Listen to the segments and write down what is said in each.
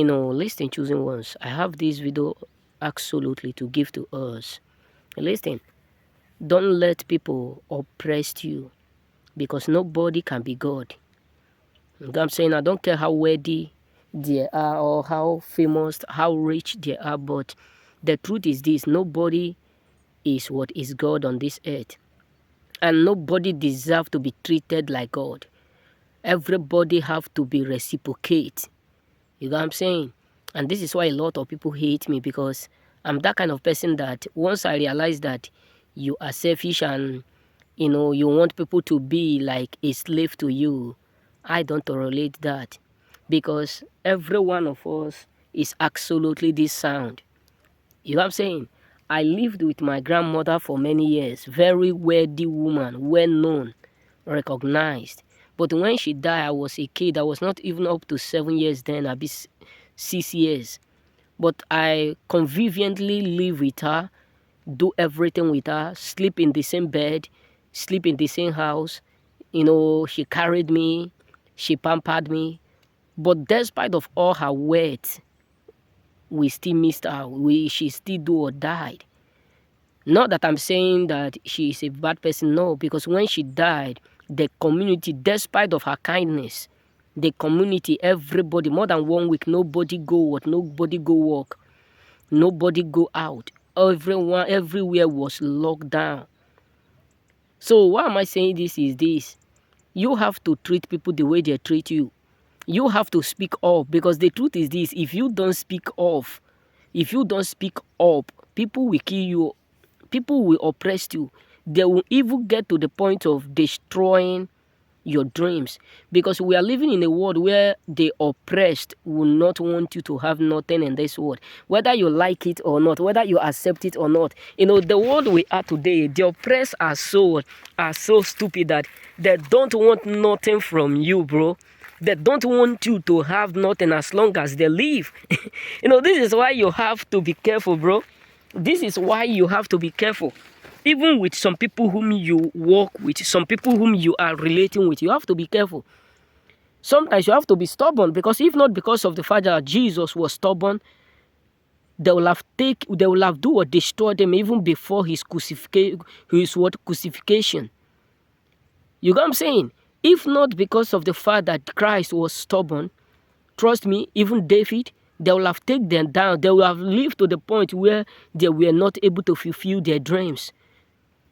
Listen, choosing ones. I have this video absolutely to give to us. Listen, don't let people oppress you because nobody can be God. You know what I'm saying? I don't care how wealthy they are or how famous, how rich they are, but the truth is this: nobody is what is God on this earth. And nobody deserves to be treated like God. Everybody have to be reciprocate. You know what I'm saying? And this is why a lot of people hate me, because I'm that kind of person that once I realize that you are selfish and you want people to be like a slave to you, I don't tolerate that, because every one of us is absolutely this sound. You know what I'm saying? I lived with my grandmother for many years, very wealthy woman, well known, recognized. But when she died, I was a kid. I was not even up to 7 years then. I'd be 6 years. But I conveniently live with her, do everything with her, sleep in the same bed, sleep in the same house. She carried me, she pampered me. But despite of all her wealth, we still missed her. She still do or died. Not that I'm saying that she is a bad person, no, because when she died, the community, despite of her kindness, the community, everybody, more than 1 week, nobody go work, nobody go work, nobody go out. Everyone, everywhere was locked down. So why am I saying this is this? You have to treat people the way they treat you. You have to speak up, because the truth is this: if you don't speak up, people will kill you, people will oppress you. They will even get to the point of destroying your dreams, because we are living in a world where the oppressed will not want you to have nothing in this world, whether you like it or not, whether you accept it or not. The world we are today, the oppressed are so stupid that they don't want nothing from you, bro. They don't want you to have nothing as long as they live. This is why you have to be careful, bro. This is why you have to be careful. Even with some people whom you work with, some people whom you are relating with, you have to be careful. Sometimes you have to be stubborn, because if not because of the fact that Jesus was stubborn, they will have do or destroy them even before his crucifixion. You know what I'm saying? If not because of the fact that Christ was stubborn, trust me, even David, they will have taken them down. They will have lived to the point where they were not able to fulfill their dreams.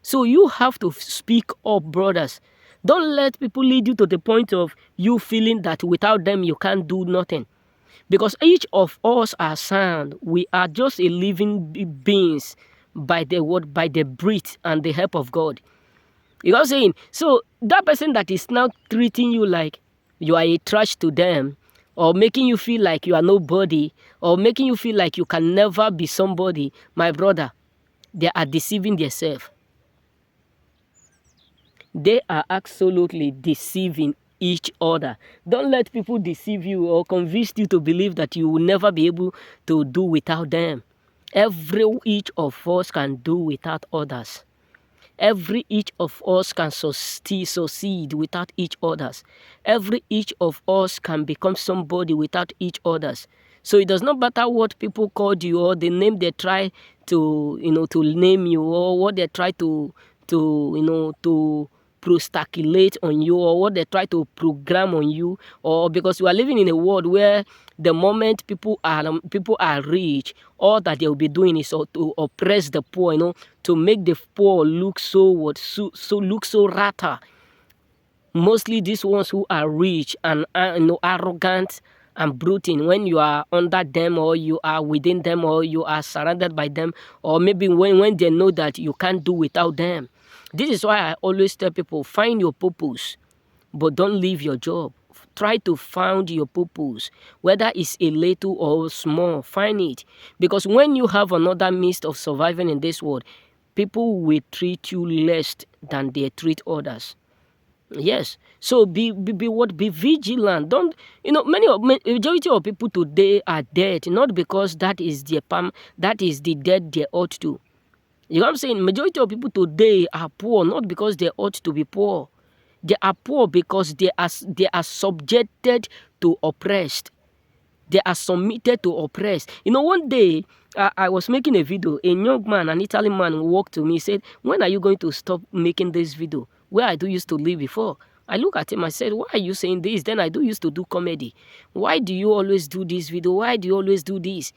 So you have to speak up, brothers. Don't let people lead you to the point of you feeling that without them you can't do nothing. Because each of us are sound. We are just a living beings by the word, by the breath and the help of God. You know what I'm saying? So that person that is now treating you like you are a trash to them, or making you feel like you are nobody, or making you feel like you can never be somebody, my brother, they are deceiving themselves. They are absolutely deceiving each other. Don't let people deceive you or convince you to believe that you will never be able to do without them. Each of us can do without others. Each of us can succeed without each others. Each of us can become somebody without each others. So it does not matter what people called you, or the name they try to name you, or what they try to prostaculate on you, or what they try to program on you, or because we are living in a world where the moment people are rich, all that they will be doing is to oppress the poor, to make the poor look so rata. Mostly these ones who are rich and arrogant and brutal, when you are under them, or you are within them, or you are surrounded by them, or maybe when they know that you can't do without them. This is why I always tell people, find your purpose, but don't leave your job. Try to find your purpose, whether it's a little or small, find it. Because when you have another means of surviving in this world, people will treat you less than they treat others. Yes, so be vigilant. Don't majority of people today are dead, not because that is the death they ought to. You know what I'm saying? Majority of people today are poor, not because they ought to be poor. They are poor because they are subjected to oppressed. They are submitted to oppress. You know, one day I was making a video. A young man, an Italian man, walked to me, said, "When are you going to stop making this video? Where I do used to live before?" I look at him, I said, "Why are you saying this? Then I do used to do comedy. Why do you always do this video? Why do you always do this?"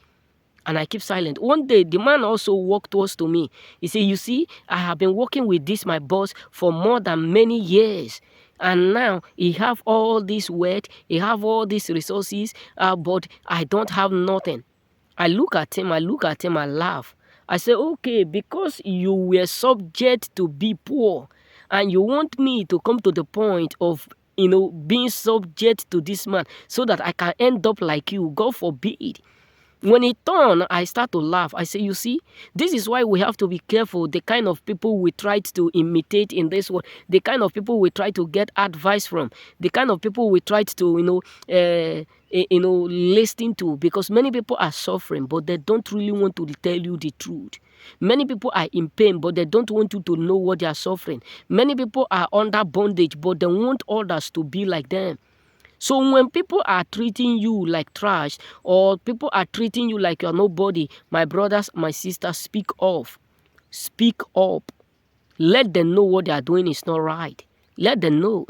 And I keep silent. One day, the man also walked towards to me. He said, "You see, I have been working with this, my boss, for more than many years. And now he have all this wealth, he have all these resources, but I don't have nothing." I look at him, I laugh. I say, "Okay, because you were subject to be poor, and you want me to come to the point of, being subject to this man so that I can end up like you, God forbid." When he turned, I start to laugh. I say, "You see, this is why we have to be careful the kind of people we try to imitate in this world, the kind of people we try to get advice from, the kind of people we try to, listen to, because many people are suffering, but they don't really want to tell you the truth. Many people are in pain, but they don't want you to know what they are suffering. Many people are under bondage, but they want others to be like them. So when people are treating you like trash, or people are treating you like you're nobody, my brothers, my sisters, speak off. Speak up. Let them know what they are doing is not right. Let them know.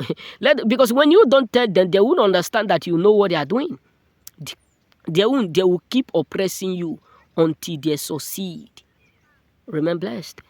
Because when you don't tell them, they won't understand that you know what they are doing. They will keep oppressing you until they succeed. Remain blessed.